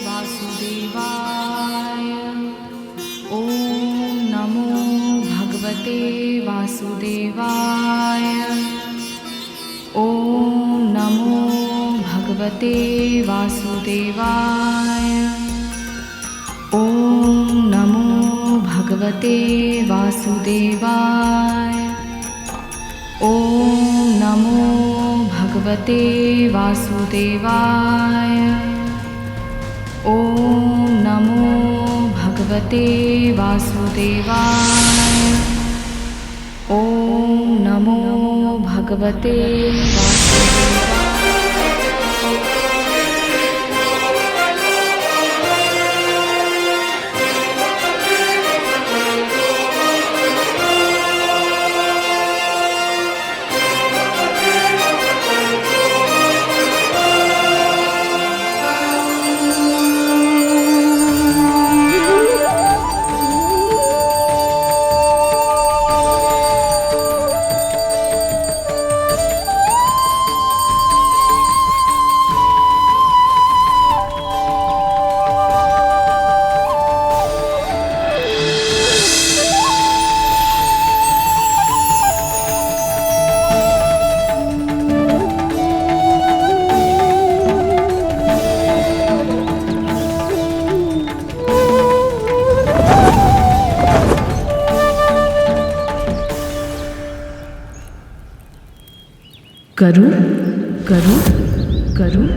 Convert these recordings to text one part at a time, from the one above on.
वासुदेवाय। ॐ नमो भगवते वासुदेवाय। ॐ नमो भगवते वासुदेवाय। ॐ नमो भगवते वासुदेवाय। ॐ नमो भगवते वासुदेवाय। ॐ नमो भगवते वासुदेवाय। ॐ नमो भगवते वासुदेवाय। करूं करूं करूं करूं।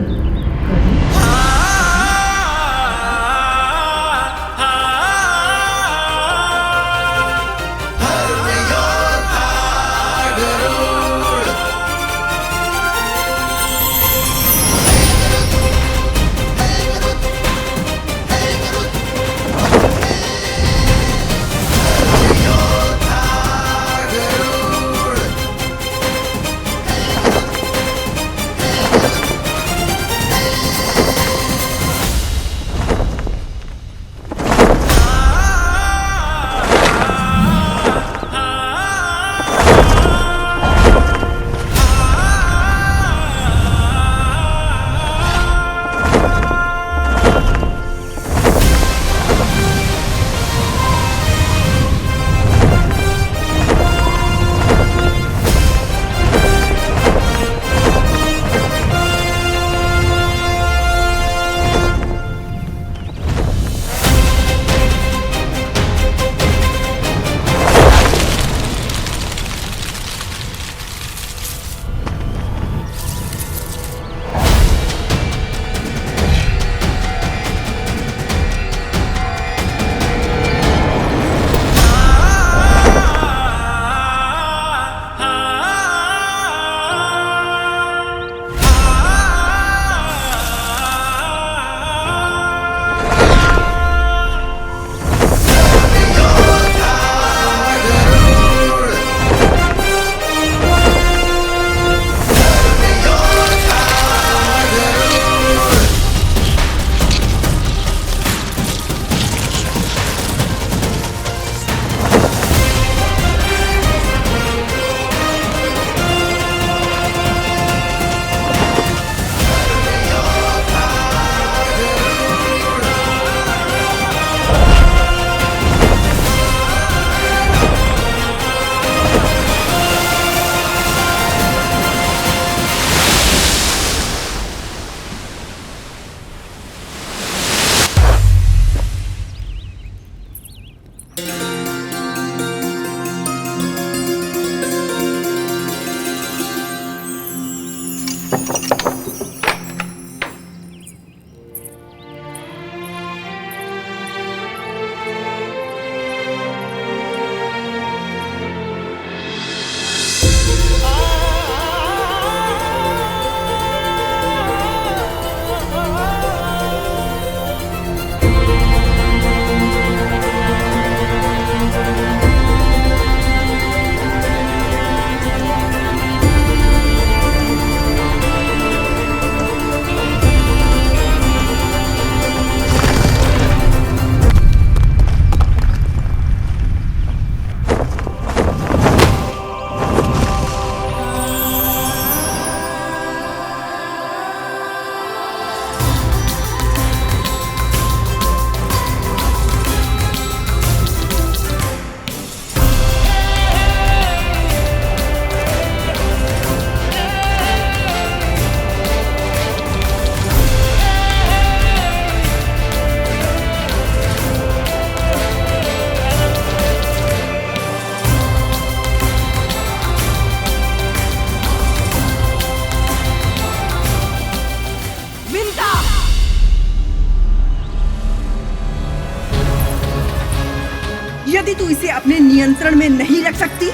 यदि तू इसे अपने नियंत्रण में नहीं रख सकती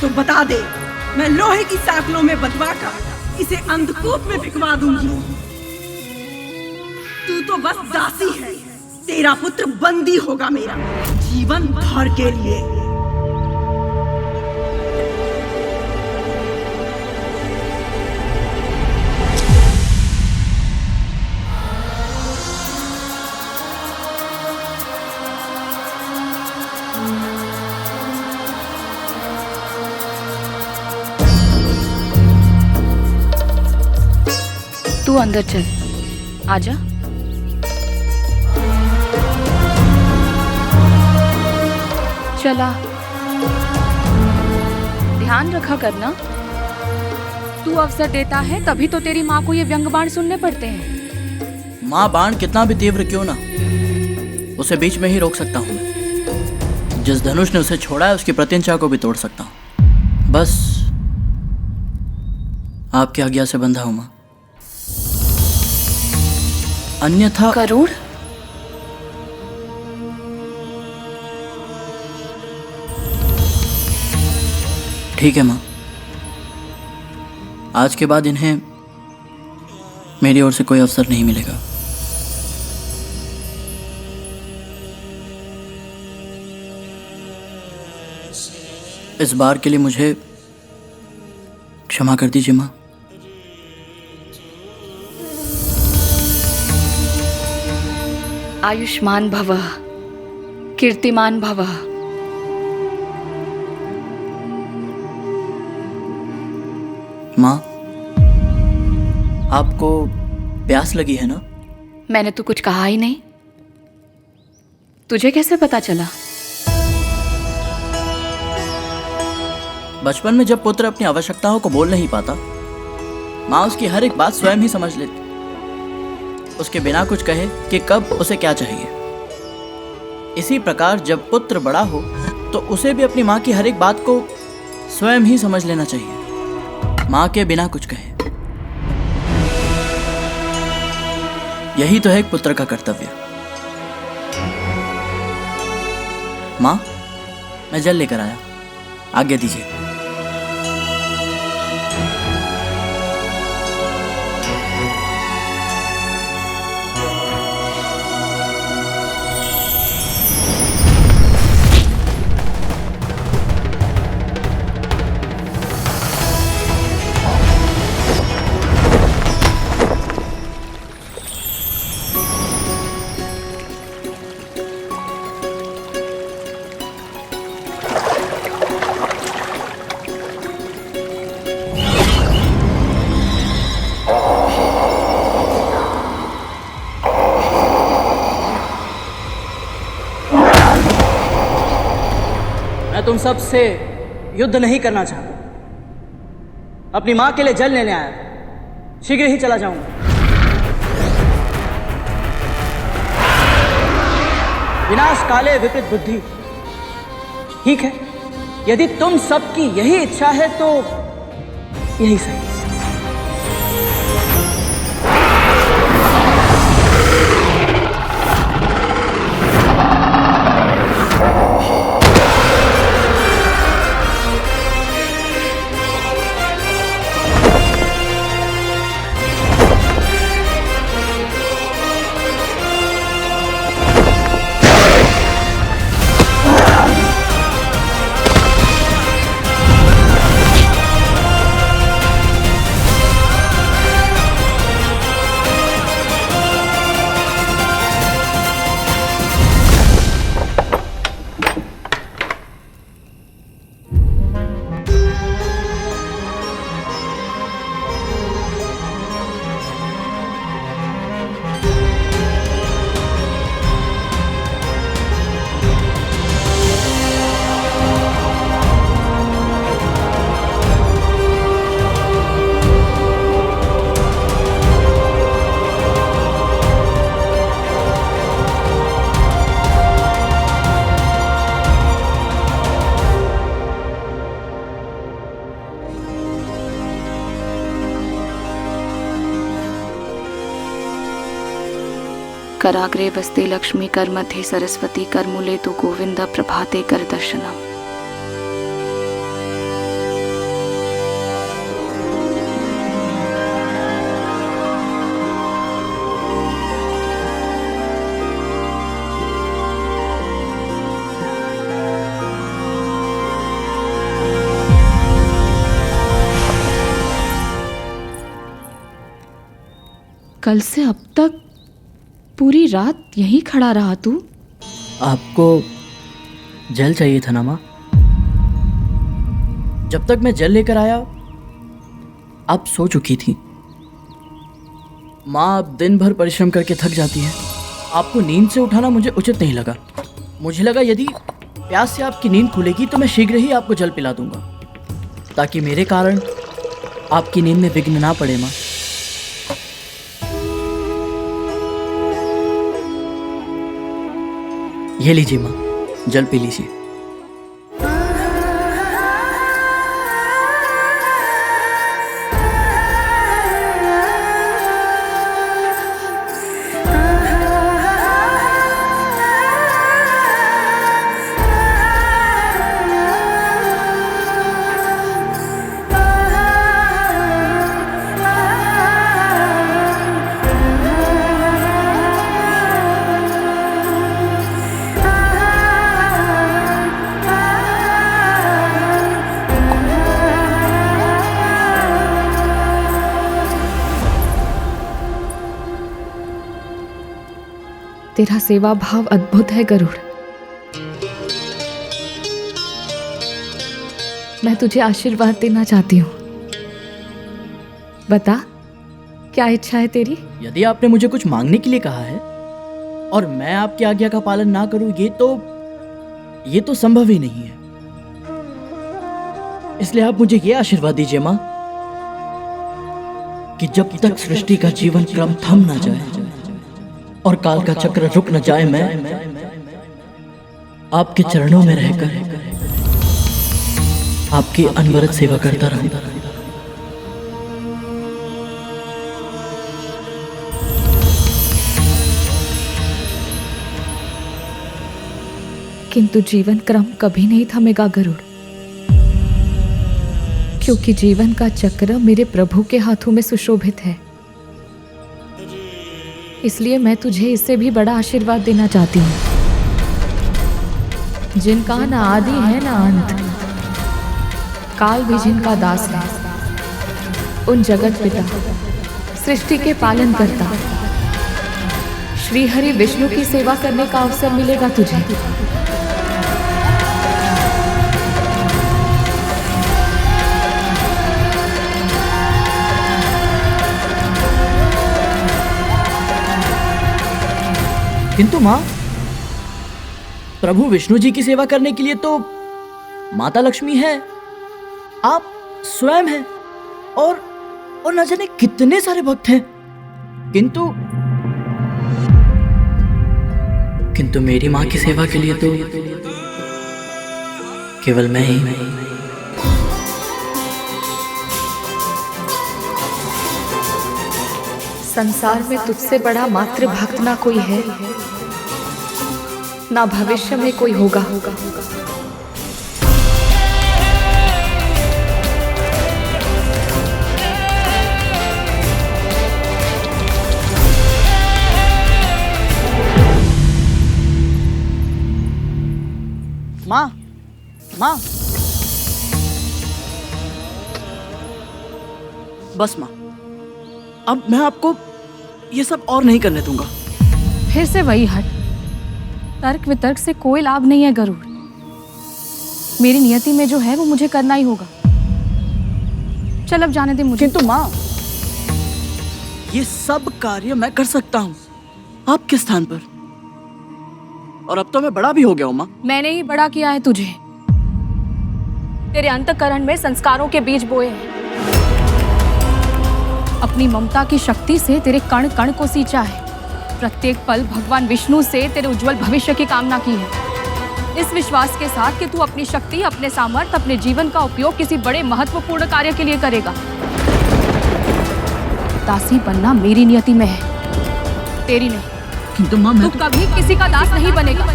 तो बता दे, मैं लोहे की साकलों में बंधवा कर इसे अंधकूप में फिकवा दूंगी। तू तो बस दासी है, तेरा पुत्र बंदी होगा मेरा जीवन भर के लिए। तू अंदर चल, आजा। चला, ध्यान रखा करना। तू अवसर देता है तभी तो तेरी माँ को ये व्यंग बाण सुनने पड़ते हैं। माँ, बाण कितना भी तीव्र क्यों ना, उसे बीच में ही रोक सकता हूँ मैं। जिस धनुष ने उसे छोड़ा है उसकी प्रत्यंचा को भी तोड़ सकता हूँ। बस आपकी आज्ञा से बंधा हूँ माँ, अन्यथा। करुण, ठीक है माँ, आज के बाद इन्हें मेरी ओर से कोई अवसर नहीं मिलेगा। इस बार के लिए मुझे क्षमा कर दीजिए माँ। आयुष्मान भव, कीर्तिमान भव। माँ, आपको प्यास लगी है ना? मैंने तो कुछ कहा ही नहीं। तुझे कैसे पता चला? बचपन में जब पुत्र अपनी आवश्यकताओं को बोल नहीं पाता, माँ उसकी हर एक बात स्वयं ही समझ लेती, उसके बिना कुछ कहे कि कब उसे क्या चाहिए। इसी प्रकार जब पुत्र बड़ा हो तो उसे भी अपनी माँ की हर एक बात को स्वयं ही समझ लेना चाहिए, माँ के बिना कुछ कहे। यही तो है एक पुत्र का कर्तव्य। माँ, मैं जल लेकर आया, आज्ञा दीजिए। मैं तुम सब से युद्ध नहीं करना चाहता, अपनी मां के लिए जल लेने आया, शीघ्र ही चला जाऊंगा। विनाश काले विपरीत बुद्धि। ठीक है, यदि तुम सबकी यही इच्छा है तो यही सही। कराग्रे वस्ते लक्ष्मी कर मध्ये सरस्वती कर मूले तु गोविंद प्रभाते कर दर्शनम। कल से अब तक पूरी रात यहीं खड़ा रहा तू? आपको जल चाहिए था ना माँ? जब तक मैं जल लेकर आया आप सो चुकी थी। माँ आप दिन भर परिश्रम करके थक जाती है, आपको नींद से उठाना मुझे उचित नहीं लगा। मुझे लगा यदि प्यास से आपकी नींद खुलेगी तो मैं शीघ्र ही आपको जल पिला दूंगा, ताकि मेरे कारण आपकी नींद में विघ्न ना पड़े। माँ ये लीजिए माँ, जल पी लीजिए। तेरा सेवा भाव अद्भुत है गरुड़। मैं तुझे आशीर्वाद देना चाहती हूँ। बता, क्या इच्छा है तेरी? यदि आपने मुझे कुछ मांगने के लिए कहा है और मैं आपकी आज्ञा का पालन ना करूं, ये तो संभव ही नहीं है। इसलिए आप मुझे ये आशीर्वाद दीजिए माँ कि जब तक सृष्टि का जीवन क्रम थम ना जाए और काल का चक्र रुक न जाए, मैं आपके चरणों में रहकर आपकी अनवरत सेवा करता रहूंगा। किंतु जीवन क्रम कभी नहीं थमेगा गरुड़, क्योंकि जीवन का चक्र मेरे प्रभु के हाथों में सुशोभित है। इसलिए मैं तुझे इससे भी बड़ा आशीर्वाद देना चाहती हूँ, जिनका न आदि है न अंत, काल भी जिनका दास है, उन जगत पिता सृष्टि के पालन करता श्री हरि विष्णु की सेवा करने का अवसर मिलेगा तुझे। किंतु माँ, प्रभु विष्णु जी की सेवा करने के लिए तो माता लक्ष्मी है, आप स्वयं हैं और न जाने कितने सारे भक्त हैं, किंतु मेरी माँ की सेवा के लिए तो केवल मैं ही। संसार में तुझसे बड़ा मातृ भक्त ना कोई है, ना भविष्य में कोई होगा। माँ, माँ, बस माँ, अब मैं आपको ये सब और नहीं करने दूंगा। फिर से वही हट। तर्क वितर्क से कोई लाभ नहीं है गरुड़। मेरी नियति में जो है वो मुझे करना ही होगा। चल अब जाने दे मुझे। किंतु माँ, ये सब कार्य मैं कर सकता हूँ आपके स्थान पर, और अब तो मैं बड़ा भी हो गया हूँ माँ। मैंने ही बड़ा किया है तुझे। तेरे अंतःकरण में संस्कारों के बीज बोए हैं। अपनी ममता की शक्ति से तेरे कण कण को सींचा है। प्रत्येक पल भगवान विष्णु से तेरे उज्जवल भविष्य की कामना की है, इस विश्वास के साथ कि तू अपनी शक्ति, अपने सामर्थ्य, अपने जीवन का उपयोग किसी बड़े महत्वपूर्ण कार्य के लिए करेगा। दासी बनना मेरी नियति में है, तेरी नहीं। किंतु माँ मैं तू कभी किसी का दास नहीं बनेगा।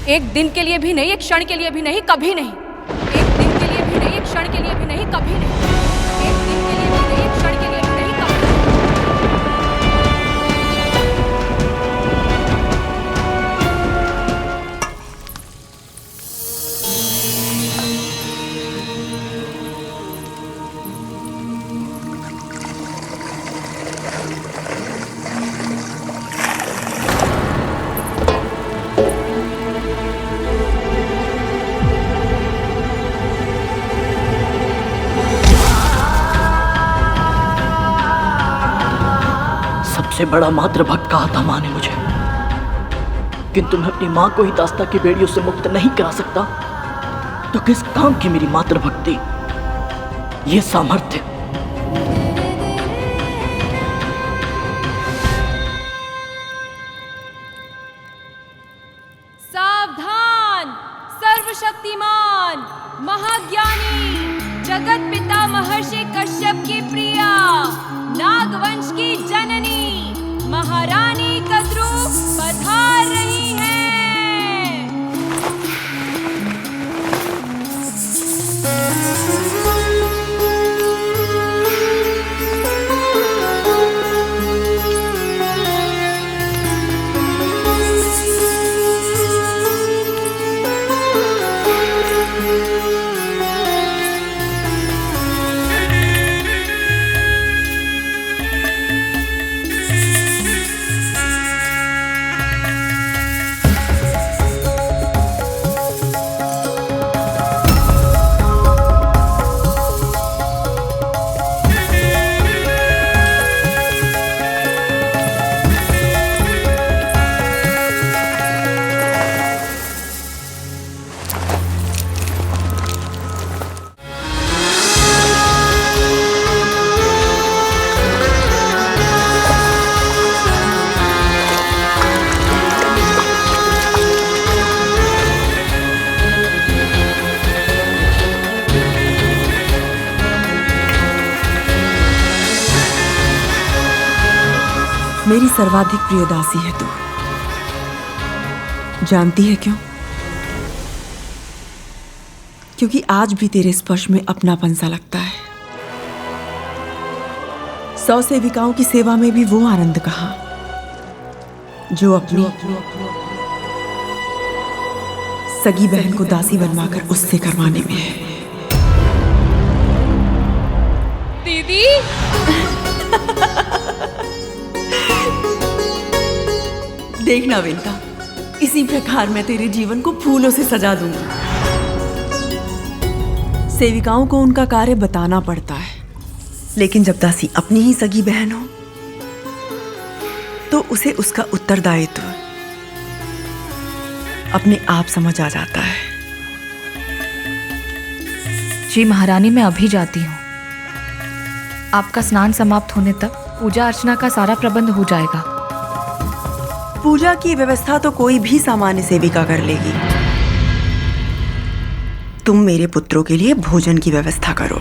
एक दिन के लिए भी नहीं, एक क्षण के लिए भी नहीं, कभी नहीं। एक दिन के लिए भी नहीं, एक क्षण के लिए भी नहीं, कभी नहीं। एक दिन के लिए भी नहीं, एक क्षण के लिए भी नहीं, कभी नहीं। सबसे बड़ा मातृभक्त कहा था माँ ने मुझे, किंतु मैं अपनी माँ को ही दास्ता की बेड़ियों से मुक्त नहीं करा सकता, तो किस काम की मेरी मातृभक्ति, ये सामर्थ्य। सावधान! सर्वशक्तिमान महाज्ञानी जगत पिता महर्षि कश्यप की प्रिया, नागवंश की जननी महारानी कद्रू पधार रही हैं। मेरी सर्वाधिक प्रिय दासी है तू। जानती है क्यों? क्योंकि आज भी तेरे स्पर्श में अपनापन सा लगता है। 100 सेविकाओं की सेवा में भी वो आनंद कहाँ जो अपनी सगी बहन को दासी बनवाकर उससे करवाने में है। दीदी देखना विंता, इसी प्रकार मैं तेरे जीवन को फूलों से सजा दूंगी। सेविकाओं को उनका कार्य बताना पड़ता है, लेकिन जब दासी अपनी ही सगी बहन हो तो उसे उसका उत्तरदायित्व अपने आप समझ आ जाता है। जी महारानी, मैं अभी जाती हूँ। आपका स्नान समाप्त होने तक पूजा अर्चना का सारा प्रबंध हो जाएगा। पूजा की व्यवस्था तो कोई भी सामान्य सेविका कर लेगी। तुम मेरे पुत्रों के लिए भोजन की व्यवस्था करो।